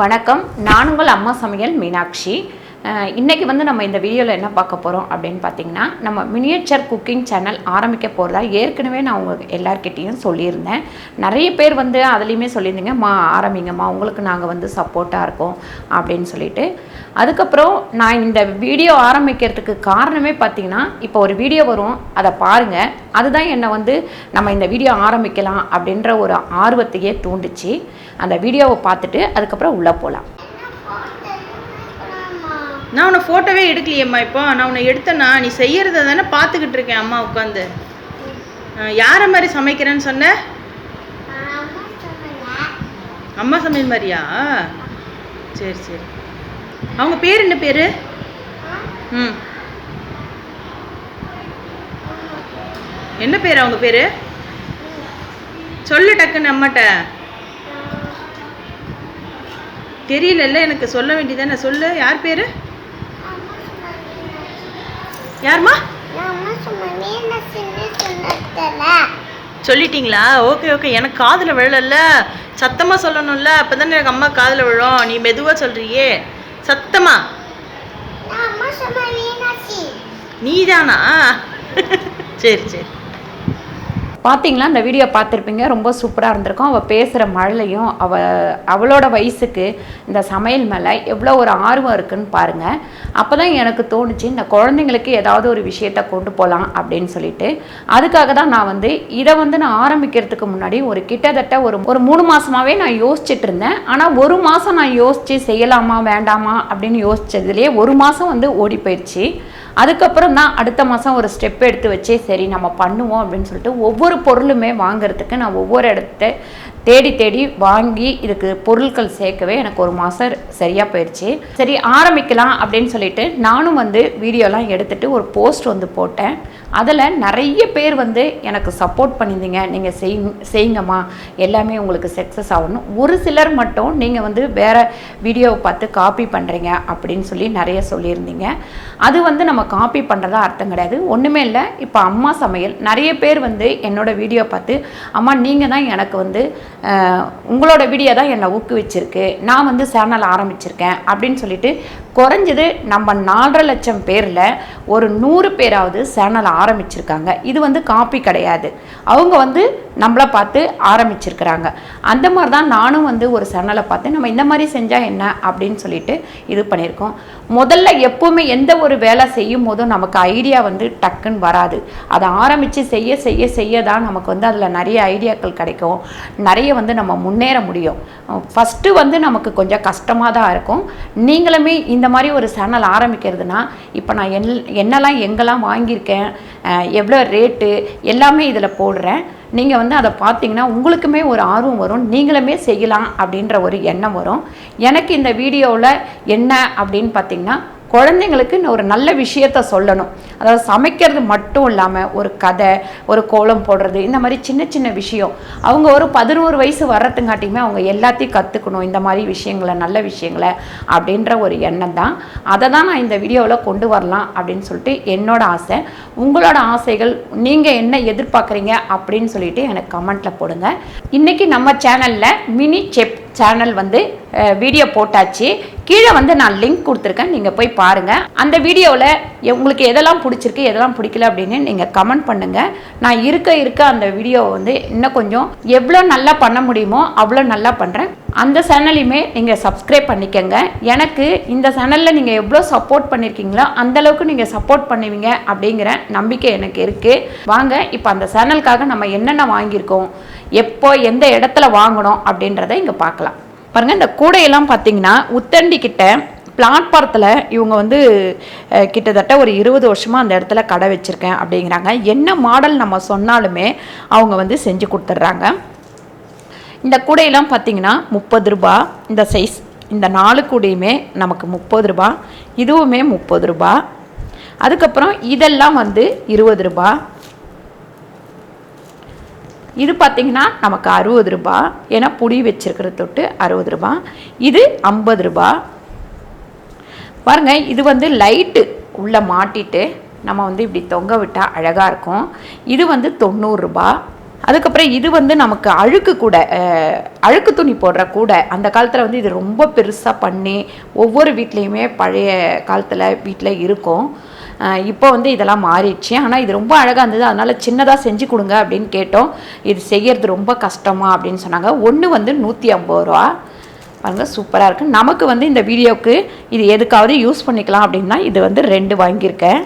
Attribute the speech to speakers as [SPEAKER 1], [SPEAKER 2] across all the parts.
[SPEAKER 1] வணக்கம். நான் உங்கள் அம்மா சமையல் மீனாட்சி. இன்றைக்கி வந்து நம்ம இந்த வீடியோவில் என்ன பார்க்க போகிறோம் அப்படின்னு பார்த்தீங்கன்னா, நம்ம மினியேச்சர் குக்கிங் சேனல் ஆரம்பிக்க போகிறதா ஏற்கனவே நான் உங்கள் எல்லார்கிட்டேயும் சொல்லியிருந்தேன். நிறைய பேர் வந்து அதுலேயுமே சொல்லியிருந்தீங்கம்மா ஆரம்பிங்கம்மா, உங்களுக்கு நாங்கள் வந்து சப்போர்ட்டாக இருக்கோம் அப்படின்னு சொல்லிட்டு. அதுக்கப்புறம் நான் இந்த வீடியோ ஆரம்பிக்கிறதுக்கு காரணமே பார்த்திங்கன்னா, இப்போ ஒரு வீடியோ வரும், அதை பாருங்கள். அதுதான் என்னை வந்து நம்ம இந்த வீடியோ ஆரம்பிக்கலாம் அப்படின்ற ஒரு ஆர்வத்தையே தூண்டுச்சு. அந்த வீடியோவை பார்த்துட்டு அதுக்கப்புறம் உள்ளே போகலாம்.
[SPEAKER 2] நான் உன்னை ஃபோட்டோவே எடுக்கலையேம்மா. இப்போ நான் உன்னை எடுத்தேன்னா நீ செய்யறத தானே பார்த்துக்கிட்டு இருக்கேன் அம்மா உட்காந்து. யாரை மாதிரி சமைக்கிறேன்னு சொன்ன? அம்மா சமையல் மாதிரியா? சரி சரி. அவங்க பேர் என்ன பேர்? என்ன பேர் அவங்க பேர்? சொல்லு டக்குன்னு அம்மாட்ட. தெரியல, எனக்கு சொல்ல வேண்டியதானே. சொல்லு, யார் பேர்? யாருமா? சொல்லிட்டீங்களா? Okay okay. எனக்கு காதில் விழல, சத்தமாக சொல்லணும்ல, அப்போ தானே எனக்கு அம்மா காதில் விழும். நீ மெதுவாக சொல்கிறியே, சத்தமா. நீதானா? சரி சரி.
[SPEAKER 1] பார்த்தீங்களா, இந்த வீடியோ பார்த்துருப்பீங்க. ரொம்ப சூப்பராக இருந்திருக்கும். அவள் பேசுகிற மழலையும் அவளோட வயசுக்கு இந்த சமையல் மேலே எவ்வளோ ஒரு ஆர்வம் இருக்குன்னு பாருங்கள். அப்போ தான் எனக்கு தோணுச்சு, இந்த குழந்தைங்களுக்கு ஏதாவது ஒரு விஷயத்தை கொண்டு போகலாம் அப்படின்னு சொல்லிட்டு. அதுக்காக தான் நான் வந்து இதை வந்து நான் ஆரம்பிக்கிறதுக்கு முன்னாடி கிட்டத்தட்ட ஒரு 3 மாதமாகவே நான் யோசிச்சுட்டு இருந்தேன். ஆனால் 1 மாதம் நான் யோசித்து செய்யலாமா வேண்டாமா அப்படின்னு யோசித்ததுலேயே 1 மாதம் வந்து ஓடி போயிடுச்சு. அதுக்கப்புறம் தான் அடுத்த மாதம் ஒரு ஸ்டெப் எடுத்து வச்சு சரி நம்ம பண்ணுவோம் அப்படின்னு சொல்லிட்டு ஒவ்வொரு பொருளுமே வாங்கிறதுக்கு நான் ஒவ்வொரு இடத்த தேடி வாங்கி இதுக்கு பொருட்கள் சேர்க்கவே எனக்கு 1 மாதம் சரியாக போயிடுச்சு. சரி ஆரம்பிக்கலாம் அப்படின்னு சொல்லிட்டு நானும் வந்து வீடியோலாம் எடுத்துகிட்டு ஒரு போஸ்ட் வந்து போட்டேன். அதில் நிறைய பேர் வந்து எனக்கு சப்போர்ட் பண்ணியிருந்தீங்க. நீங்கள் செய்யுங்கம்மா, எல்லாமே உங்களுக்கு சக்ஸஸ் ஆகணும். ஒரு சிலர் மட்டும் நீங்கள் வந்து வேறு வீடியோவை பார்த்து காப்பி பண்ணுறீங்க அப்படின்னு சொல்லி நிறைய சொல்லியிருந்தீங்க. அது வந்து நம்ம காப்பி பண்ணுறதா அர்த்தம் கிடையாது, ஒன்றுமே இல்லை. இப்போ அம்மா சமையல் நிறைய பேர் வந்து என்னோட வீடியோ பார்த்து அம்மா நீங்கள் தான் எனக்கு வந்து உங்களோட வீடியோ தான் என்னை ஊக்குவிச்சிருக்கு, நான் வந்து சேனல் ஆரம்பிச்சிருக்கேன் அப்படின்னு சொல்லிட்டு குறைஞ்சது நம்ம 4.5 லட்சம் பேரில் ஒரு 100 பேராவது சேனல் ஆரம்பிச்சிருக்காங்க. இது வந்து காப்பி கிடையாது, அவங்க வந்து நம்மளை பார்த்து ஆரம்பிச்சிருக்கிறாங்க. அந்த மாதிரி தான் நானும் வந்து ஒரு சேனலை பார்த்து நம்ம இந்த மாதிரி செஞ்சால் என்ன அப்படின்னு சொல்லிட்டு இது பண்ணியிருக்கோம். முதல்ல எப்போவுமே எந்த ஒரு வேலை செய்யும் போதும் நமக்கு ஐடியா வந்து டக்குன்னு வராது. அதை ஆரம்பித்து செய்ய செய்ய செய்ய தான் நமக்கு வந்து அதில் நிறைய ஐடியாக்கள் கிடைக்கும், நிறைய வந்து நம்ம முன்னேற முடியும். ஃபஸ்ட்டு வந்து நமக்கு கொஞ்சம் கஷ்டமாக தான் இருக்கும். நீங்களுமே இந்த மாதிரி ஒரு சேனல் ஆரம்பிக்கிறதுனா இப்போ நான் என்னெல்லாம் எங்கெல்லாம் வாங்கியிருக்கேன், எவ்வளோ ரேட்டு எல்லாமே இதில் போடுறேன். நீங்கள் வந்து அதை பார்த்தீங்கன்னா உங்களுக்குமே ஒரு ஆர்வம் வரும், நீங்களுமே செய்யலாம் அப்படின்ற ஒரு எண்ணம் வரும். எனக்கு இந்த வீடியோவில் என்ன அப்படின்னு பார்த்தீங்கன்னா, குழந்தைங்களுக்கு ஒரு நல்ல விஷயத்த சொல்லணும். அதாவது சமைக்கிறது மட்டும் இல்லாமல் ஒரு கதை, ஒரு கோலம் போடுறது, இந்த மாதிரி சின்ன சின்ன விஷயம். அவங்க ஒரு 11 வயசு வர்றதுங்காட்டியுமே அவங்க எல்லாத்தையும் கற்றுக்கணும் இந்த மாதிரி விஷயங்களை, நல்ல விஷயங்களை அப்படின்ற ஒரு எண்ணம் தான். அதை தான் நான் இந்த வீடியோவில் கொண்டு வரலாம் அப்படின்னு சொல்லிட்டு என்னோட ஆசை. உங்களோட ஆசைகள் நீங்கள் என்ன எதிர்பார்க்குறீங்க அப்படின்னு சொல்லிட்டு எனக்கு கமெண்ட்டில் போடுங்க. இன்றைக்கி நம்ம சேனலில் மினி செப் சேனல் வந்து வீடியோ போட்டாச்சு. கீழே வந்து நான் லிங்க் கொடுத்துருக்கேன், நீங்கள் போய் பாருங்கள். அந்த வீடியோவில் உங்களுக்கு எதெல்லாம் பிடிச்சிருக்கு எதெல்லாம் பிடிக்கல அப்படின்னு நீங்கள் கமெண்ட் பண்ணுங்கள். நான் இருக்க அந்த வீடியோவை வந்து இன்னும் கொஞ்சம் எவ்வளோ நல்லா பண்ண முடியுமோ அவ்வளோ நல்லா பண்ணுறேன். அந்த சேனலையுமே நீங்கள் சப்ஸ்கிரைப் பண்ணிக்கோங்க. எனக்கு இந்த சேனலில் நீங்கள் எவ்வளோ சப்போர்ட் பண்ணியிருக்கீங்களோ அந்தளவுக்கு நீங்கள் சப்போர்ட் பண்ணுவீங்க அப்படிங்கிற நம்பிக்கை எனக்கு இருக்குது. வாங்க இப்போ அந்த சேனலுக்காக நம்ம என்னென்ன வாங்கியிருக்கோம், எப்போ எந்த இடத்துல வாங்கணும் அப்படின்றத இங்கே பார்க்கலாம். பாருங்கள், இந்த கூடையெல்லாம் பார்த்தீங்கன்னா உத்தண்டிக்கிட்ட பிளாட்பாரத்தில் இவங்க வந்து கிட்டத்தட்ட ஒரு 20 வருஷமாக அந்த இடத்துல கடை வச்சுருக்கேன் அப்படிங்கிறாங்க. என்ன மாடல் நம்ம சொன்னாலுமே அவங்க வந்து செஞ்சு கொடுத்துட்றாங்க. இந்த கூடையெல்லாம் பார்த்தீங்கன்னா 30 ரூபா இந்த சைஸ். இந்த 4 கூடையுமே நமக்கு 30 ரூபா, இதுவுமே 30 ரூபா. அதுக்கப்புறம் இதெல்லாம் வந்து 20 ரூபா. இது பார்த்திங்கன்னா நமக்கு 60 ரூபா, ஏன்னா புடி வச்சுருக்கிற தொட்டு 60 ரூபா. இது 50 ரூபா. பாருங்கள், இது வந்து லைட்டு உள்ளே மாட்டிட்டு நம்ம வந்து இப்படி தொங்க விட்டால் அழகாக இருக்கும். இது வந்து 90 ரூபா. அதுக்கப்புறம் இது வந்து நமக்கு அழுக்கு கூட, அழுக்கு துணி போடுற கூட. அந்த காலத்தில் வந்து இது ரொம்ப பெருசாக பண்ணி ஒவ்வொரு வீட்லேயுமே பழைய காலத்தில் வீட்டில் இருக்கும். இப்போ வந்து இதெல்லாம் மாறிடுச்சு. ஆனால் இது ரொம்ப அழகாக இருந்தது, அதனால் சின்னதாக செஞ்சு கொடுங்க அப்படின்னு கேட்டோம். இது செய்கிறது ரொம்ப கஷ்டமா அப்படின்னு சொன்னாங்க. ஒன்று வந்து 150 ரூபா. பாருங்கள், சூப்பராக இருக்குது. நமக்கு வந்து இந்த வீடியோவுக்கு இது எதுக்காவது யூஸ் பண்ணிக்கலாம் அப்படின்னா இது வந்து 2 வாங்கியிருக்கேன்.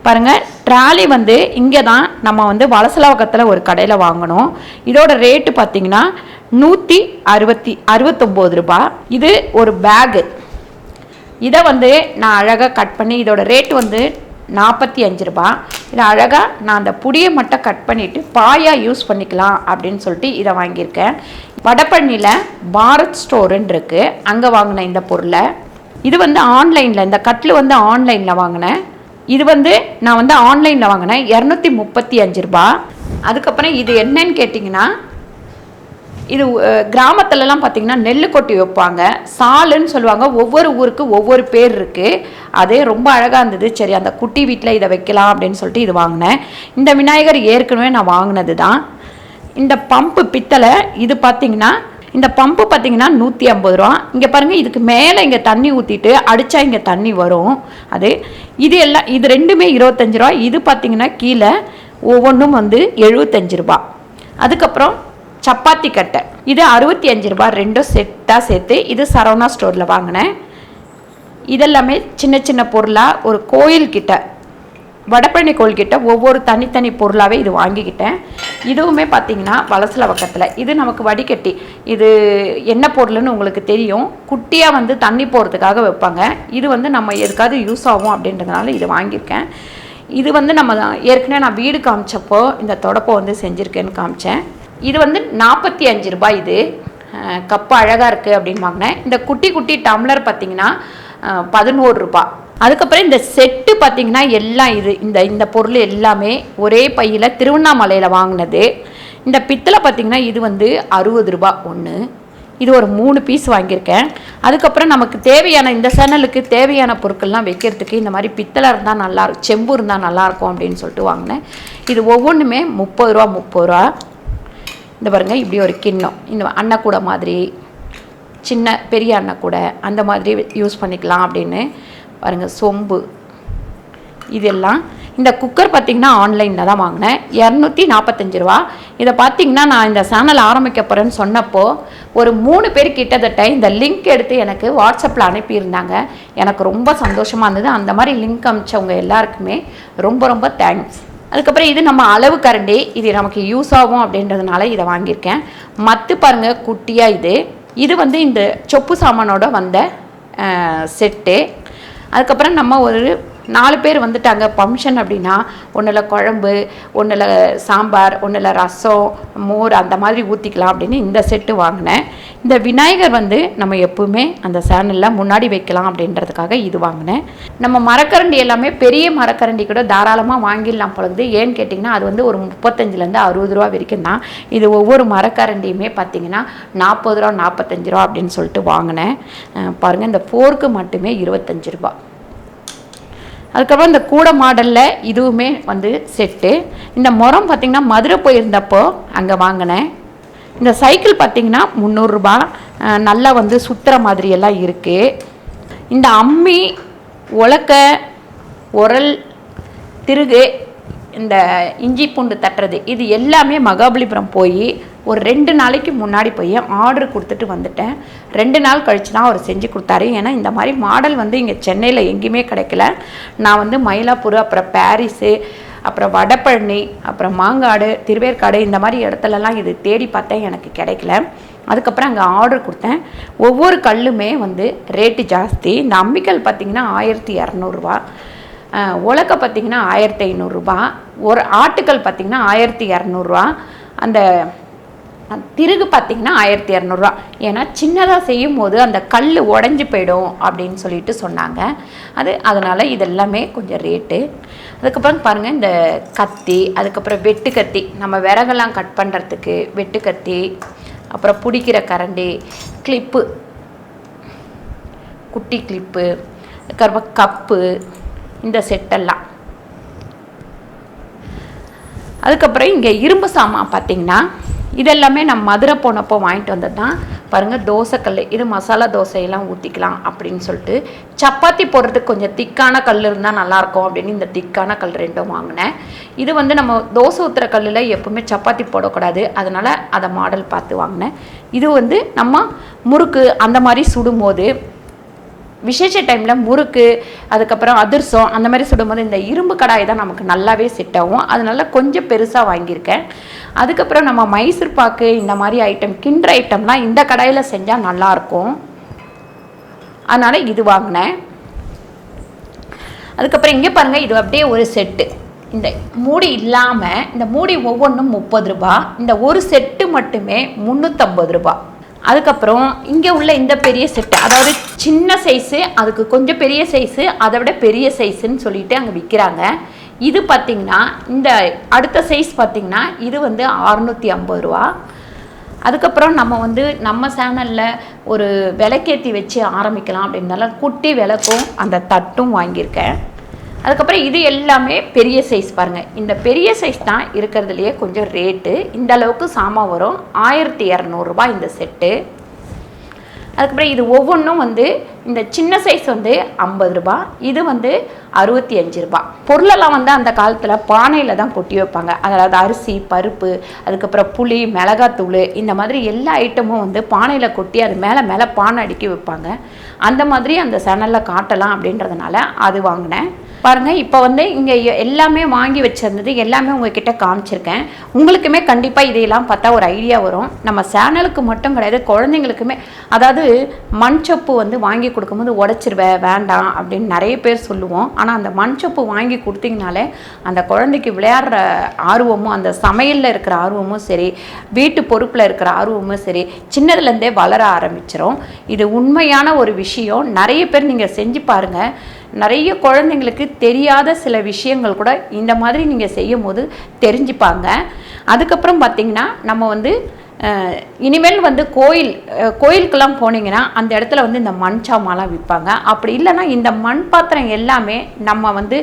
[SPEAKER 1] பாருங்கள், ட்ராலி வந்து இங்கே தான் நம்ம வந்து வலசலவக்கத்தில் ஒரு கடையில் வாங்கணும். இதோட ரேட்டு பார்த்திங்கன்னா 169 ரூபா. இது ஒரு பேகு. இதை வந்து நான் அழகாக கட் பண்ணி, இதோட ரேட்டு வந்து 45 ரூபா. இதை அழகாக நான் அந்த புடியை மட்டும் கட் பண்ணிவிட்டு பாயாக யூஸ் பண்ணிக்கலாம் அப்படின்னு சொல்லிட்டு இதை வாங்கியிருக்கேன். வடபழனியில் பாரத் ஸ்டோருன்னு இருக்குது, அங்கே வாங்கினேன் இந்த பொருளை. இது வந்து ஆன்லைனில், இந்த கட்டில் வந்து ஆன்லைனில் வாங்கினேன். இது வந்து நான் வந்து ஆன்லைனில் வாங்கினேன், 235 ரூபா. அதுக்கப்புறம் இது என்னன்னு கேட்டிங்கன்னா, இது கிராமத்துலலாம் பார்த்திங்கன்னா நெல் கொட்டி வைப்பாங்க, சாலுன்னு சொல்லுவாங்க. ஒவ்வொரு ஊருக்கு ஒவ்வொரு பேர் இருக்குது. அதே ரொம்ப அழகாக இருந்தது. சரி, அந்த குட்டி வீட்டில் இதை வைக்கலாம் அப்படின்னு சொல்லிட்டு இது வாங்கினேன். இந்த விநாயகர் ஏற்கனவே நான் வாங்கினது தான். இந்த பம்பு பித்தளை, இது பார்த்திங்கன்னா இந்த பம்பு பார்த்திங்கன்னா 150 ரூபா. இங்கே பாருங்கள், இதுக்கு மேலே இங்கே தண்ணி ஊற்றிட்டு அடித்தா இங்கே தண்ணி வரும். இது எல்லாம், இது ரெண்டுமே 25 ரூபா. இது பார்த்திங்கன்னா கீழே ஒவ்வொன்றும் வந்து 75 ரூபா. அதுக்கப்புறம் சப்பாத்தி கட்டை, இது 65 ரூபா. ரெண்டும் செட்டாக சேர்த்து. இது சரவணா ஸ்டோரில் வாங்கினேன். இதெல்லாமே சின்ன சின்ன பொருளாக ஒரு கோயில்கிட்ட, வடபழனி கோயில்கிட்ட ஒவ்வொரு தனித்தனி பொருளாகவே இது வாங்கிக்கிட்டேன். இதுவுமே பார்த்திங்கன்னா வலசலவக்கத்தில். இது நமக்கு வடிகட்டி, இது என்ன பொருள்னு உங்களுக்கு தெரியும். குட்டியாக வந்து தண்ணி போகிறதுக்காக வைப்பாங்க. இது வந்து நம்ம எதுக்காவது யூஸ் ஆகும் அப்படின்றதுனால இது வாங்கியிருக்கேன். இது வந்து நம்ம ஏற்கனவே நான் வீடு காமிச்சப்போ இந்த தொடப்பை வந்து செஞ்சுருக்கேன்னு காமிச்சேன். இது வந்து 45 ரூபாய். இது கப்பு அழகாக இருக்குது அப்படின்னு வாங்கினேன். இந்த குட்டி குட்டி டம்ளர் பார்த்திங்கன்னா 11 ரூபா. அதுக்கப்புறம் இந்த செட்டு பார்த்திங்கன்னா எல்லாம் இந்த பொருள் எல்லாமே ஒரே பையில் திருவண்ணாமலையில் வாங்கினது. இந்த பித்தளை பார்த்திங்கன்னா இது வந்து 60 ரூபா ஒன்று. இது ஒரு 3 பீஸ் வாங்கியிருக்கேன். அதுக்கப்புறம் நமக்கு தேவையான, இந்த சேனலுக்கு தேவையான பொருட்கள்லாம் வைக்கிறதுக்கு இந்த மாதிரி பித்தளை இருந்தால் நல்லாயிருக்கும், செம்பு இருந்தால் நல்லாயிருக்கும் அப்படின்னு சொல்லிட்டு வாங்கினேன். இது ஒவ்வொன்றுமே 30 ரூபா. இந்த பாருங்கள், இப்படி ஒரு கிண்ணம், இந்த அன்னக்கூடை மாதிரி, சின்ன பெரிய அன்னக்கூடை அந்த மாதிரி யூஸ் பண்ணிக்கலாம் அப்படின்னு பாருங்கள். சொம்பு இதெல்லாம். இந்த குக்கர் பார்த்திங்கன்னா ஆன்லைனில் தான் வாங்கினேன், 245 ரூபா. இதை பார்த்திங்கன்னா நான் இந்த சேனல் ஆரம்பிக்க போகிறேன்னு சொன்னப்போ ஒரு 3 பேர் கிட்டத்தட்ட இந்த லிங்க் எடுத்து எனக்கு வாட்ஸ்அப்பில் அனுப்பியிருந்தாங்க. எனக்கு ரொம்ப சந்தோஷமாக இருந்தது. அந்த மாதிரி லிங்க் அனுப்பிச்சவங்க எல்லாருக்குமே ரொம்ப ரொம்ப தேங்க்ஸ். அதுக்கப்புறம் இது நம்ம அளவு கரண்டி, இது நமக்கு யூஸ் ஆகும் அப்படின்றதுனால இதை வாங்கியிருக்கேன். மத்து பாருங்கள், குட்டியாக. இது வந்து இந்த சொப்பு சாமானோட வந்த செட்டு. அதுக்கப்புறம் நம்ம ஒரு 4 பேர் வந்துட்டாங்க ஃபங்க்ஷன் அப்படின்னா, ஒன்றில் குழம்பு, ஒன்றில் சாம்பார், ஒன்றில் ரசம், மோர் அந்த மாதிரி ஊற்றிக்கலாம் அப்படின்னு இந்த செட்டு வாங்கினேன். இந்த விநாயகர் வந்து நம்ம எப்பவுமே அந்த சேனலில் முன்னாடி வைக்கலாம் அப்படின்றதுக்காக இது வாங்கினேன். நம்ம மரக்கரண்டி எல்லாமே பெரிய மரக்கரண்டி கூட தாராளமாக வாங்கிடலாம் பொழுது. ஏன்னு கேட்டிங்கன்னா அது வந்து ஒரு 35லேருந்து 60 ரூபா வரைக்கும் தான். இது ஒவ்வொரு மரக்கரண்டியுமே பார்த்திங்கன்னா 40 ரூபா 45 ரூபா அப்படின்னு சொல்லிட்டு வாங்கினேன். பாருங்கள், இந்த ஃபோர்க்கு மட்டுமே 25 ரூபா. அதுக்கப்புறம் இந்த கூடை மாடலில் இதுவுமே வந்து செட்டு. இந்த முறம் பார்த்திங்கன்னா மதுரை போயிருந்தப்போ அங்கே வாங்கினேன். இந்த சைக்கிள் பார்த்திங்கன்னா 300 ரூபா. நல்லா வந்து சுற்றுற மாதிரியெல்லாம் இருக்குது. இந்த அம்மி, உலக்கை, உரல், திருகு, இந்த இஞ்சி பூண்டு தட்டுறது, இது எல்லாமே மகாபலிபுரம் போய் ஒரு 2 நாளைக்கு முன்னாடி போய் ஆர்டர் கொடுத்துட்டு வந்துட்டேன். 2 நாள் கழித்து தான் அவர் செஞ்சு கொடுத்தாரு. ஏன்னா இந்த மாதிரி மாடல் வந்து இங்கே சென்னையில் எங்கேயுமே கிடைக்கல. நான் வந்து மயிலாப்பூர், அப்புறம் பாரிஸு, அப்புறம் வடபழனி, அப்புறம் மாங்காடு, திருவேற்காடு இந்த மாதிரி இடத்துலலாம் இது தேடி பார்த்தேன், எனக்கு கிடைக்கல. அதுக்கப்புறம் அங்கே ஆர்டர் கொடுத்தேன். ஒவ்வொரு கல்லுமே வந்து ரேட்டு ஜாஸ்தி. இந்த அம்மிக்கல் பார்த்திங்கன்னா 1200 ரூபா. உலக்கை பார்த்திங்கன்னா 1500 ரூபா. ஒரு ஆட்டுக்கல் பார்த்திங்கன்னா 1200 ரூபா. அந்த திருகு பார்த்திங்கன்னா 1200 ரூபா. ஏன்னா சின்னதாக செய்யும் போது அந்த கல் உடஞ்சி போயிடும் அப்படின்னு சொல்லிட்டு சொன்னாங்க. அதனால் இதெல்லாமே கொஞ்சம் ரேட்டு. அதுக்கப்புறம் பாருங்கள், இந்த கத்தி, அதுக்கப்புறம் வெட்டு கத்தி, நம்ம விறகெல்லாம் கட் பண்ணுறதுக்கு வெட்டு கத்தி, அப்புறம் பிடிக்கிற கரண்டி, கிளிப்பு, குட்டி கிளிப்பு, கப்பு, இந்த செட்டெல்லாம். அதுக்கப்புறம் இங்கே இரும்பு சாமான் பார்த்திங்கன்னா இதெல்லாமே நான் மதுரை போனப்போ வாங்கிட்டு வந்தது தான். பாருங்கள், தோசைக்கல், இது மசாலா தோசையெல்லாம் ஊற்றிக்கலாம் அப்படின்னு சொல்லிட்டு. சப்பாத்தி போடுறதுக்கு கொஞ்சம் திக்கான கல் இருந்தால் நல்லாயிருக்கும் அப்படின்னு இந்த திக்கான கல் 2 வாங்கினேன். இது வந்து நம்ம தோசை ஊற்றுற கல்லில் எப்போவுமே சப்பாத்தி போடக்கூடாது, அதனால் அதை மாடல் பார்த்து வாங்கினேன். இது வந்து நம்ம முறுக்கு அந்த மாதிரி சுடும்போது, விசேஷ டைமில் முறுக்கு, அதுக்கப்புறம் அதிரசம் அந்த மாதிரி சுடும்போது இந்த இரும்பு கடாய் தான் நமக்கு நல்லாவே செட் ஆகும். அதனால கொஞ்சம் பெருசாக வாங்கியிருக்கேன். அதுக்கப்புறம் நம்ம மைசூர் பாக்கு இந்த மாதிரி ஐட்டம், கிண்டர் ஐட்டம்லாம் இந்த கடாயில் செஞ்சால் நல்லாயிருக்கும், அதனால் இது வாங்கினேன். அதுக்கப்புறம் இங்கே பாருங்கள், இது அப்படியே ஒரு செட்டு. இந்த மூடி இல்லாமல் இந்த மூடி ஒவ்வொன்றும் 30 ரூபா, இந்த ஒரு செட்டு மட்டுமே 350 ரூபா. அதுக்கப்புறம் இங்கே உள்ள இந்த பெரிய செட்டு, அதாவது சின்ன சைஸு, அதுக்கு கொஞ்சம் பெரிய சைஸு, அதை விட பெரிய சைஸுன்னு சொல்லிட்டு அங்கே விற்கிறாங்க. இது பார்த்திங்கன்னா இந்த அடுத்த சைஸ் பார்த்திங்கன்னா இது வந்து 650 ரூபா. அதுக்கப்புறம் நம்ம வந்து நம்ம சேனலில் ஒரு விளக்கேற்றி வச்சு ஆரம்பிக்கலாம் அப்படின்னால குட்டி விளக்கும் அந்த தட்டும் வாங்கியிருக்கேன். அதுக்கப்புறம் இது எல்லாமே பெரிய சைஸ். பாருங்கள், இந்த பெரிய சைஸ் தான் இருக்கிறதுலையே கொஞ்சம் ரேட்டு. இந்த அளவுக்கு சாமான் வரும். 1200 ரூபா இந்த செட்டு. அதுக்கப்புறம் இது ஒவ்வொன்றும் வந்து இந்த சின்ன சைஸ் வந்து 50 ரூபா, இது வந்து 65 ரூபா. பொருளெல்லாம் வந்து அந்த காலத்தில் பானையில் தான் கொட்டி வைப்பாங்க. அதாவது அரிசி, பருப்பு, அதுக்கப்புறம் புளி, மிளகாத்தூள், இந்த மாதிரி எல்லா ஐட்டமும் வந்து பானையில் கொட்டி அது மேலே பானை அடுக்கி வைப்பாங்க. அந்த மாதிரி அந்த சேனலில் காட்டலாம் அப்படின்றதுனால அது வாங்கினேன். பாருங்கள், இப்போ வந்து இங்கே எல்லாமே வாங்கி வச்சுருந்தது எல்லாமே உங்ககிட்ட காமிச்சிருக்கேன். உங்களுக்குமே கண்டிப்பாக இதையெல்லாம் பார்த்தா ஒரு ஐடியா வரும். நம்ம சேனலுக்கு மட்டும் கிடையாது, குழந்தைங்களுக்குமே. அதாவது மண் சொப்பு வந்து வாங்கி கொடுக்கும்போது உடச்சிருவேன், வேண்டாம் அப்படின்னு நிறைய பேர் சொல்லுவோம். ஆனால் அந்த மண் சொப்பு வாங்கி கொடுத்தீங்கனாலே அந்த குழந்தைக்கு விளையாடுற ஆர்வமும், அந்த சமையலில் இருக்கிற ஆர்வமும் சரி, வீட்டு பொறுப்பில் இருக்கிற ஆர்வமும் சரி, சின்னதுலேருந்தே வளர ஆரம்பிச்சிடும். இது உண்மையான ஒரு விஷயம். நிறைய பேர் நீங்கள் செஞ்சு பாருங்கள். நிறைய குழந்தைங்களுக்கு தெரியாத சில விஷயங்கள் கூட இந்த மாதிரி நீங்கள் செய்யும் போது தெரிஞ்சுப்பாங்க. அதுக்கப்புறம் பார்த்திங்கன்னா நம்ம வந்து இனிமேல் வந்து கோயிலுக்கெல்லாம் போனீங்கன்னா அந்த இடத்துல வந்து இந்த மண் சாமான்லாம் விற்பாங்க. அப்படி இல்லைன்னா இந்த மண் பாத்திரம் எல்லாமே நம்ம வந்து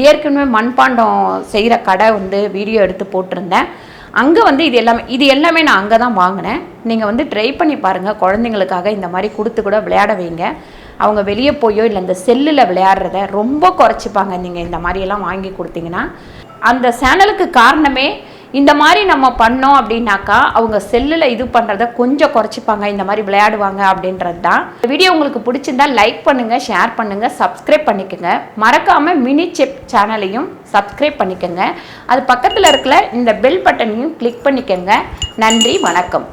[SPEAKER 1] ஏற்கனவே மண்பாண்டம் செய்கிற கடை வந்து வீடியோ எடுத்து போட்டிருந்தேன். அங்கே வந்து இது எல்லாமே நான் அங்கே தான் வாங்கினேன். நீங்கள் வந்து ட்ரை பண்ணி பாருங்கள். குழந்தைங்களுக்காக இந்த மாதிரி கொடுத்து கூட விளையாட வைங்க. அவங்க வெளியே போயோ இல்லை இந்த செல்லில் விளையாடுறத ரொம்ப குறைச்சிப்பாங்க நீங்கள் இந்த மாதிரியெல்லாம் வாங்கி கொடுத்தீங்கன்னா. அந்த சேனலுக்கு காரணமே இந்த மாதிரி நம்ம பண்ணோம் அப்படின்னாக்கா அவங்க செல்லில் இது பண்ணுறத கொஞ்சம் குறைச்சிப்பாங்க, இந்த மாதிரி விளையாடுவாங்க அப்படின்றது தான். இந்த வீடியோ உங்களுக்கு பிடிச்சிருந்தா லைக் பண்ணுங்கள், ஷேர் பண்ணுங்கள், சப்ஸ்கிரைப் பண்ணிக்கோங்க. மறக்காமல் மினி செப் சேனலையும் சப்ஸ்கிரைப் பண்ணிக்கோங்க. அது பக்கத்தில் இருக்கிற இந்த பெல் பட்டனையும் கிளிக் பண்ணிக்கோங்க. நன்றி, வணக்கம்.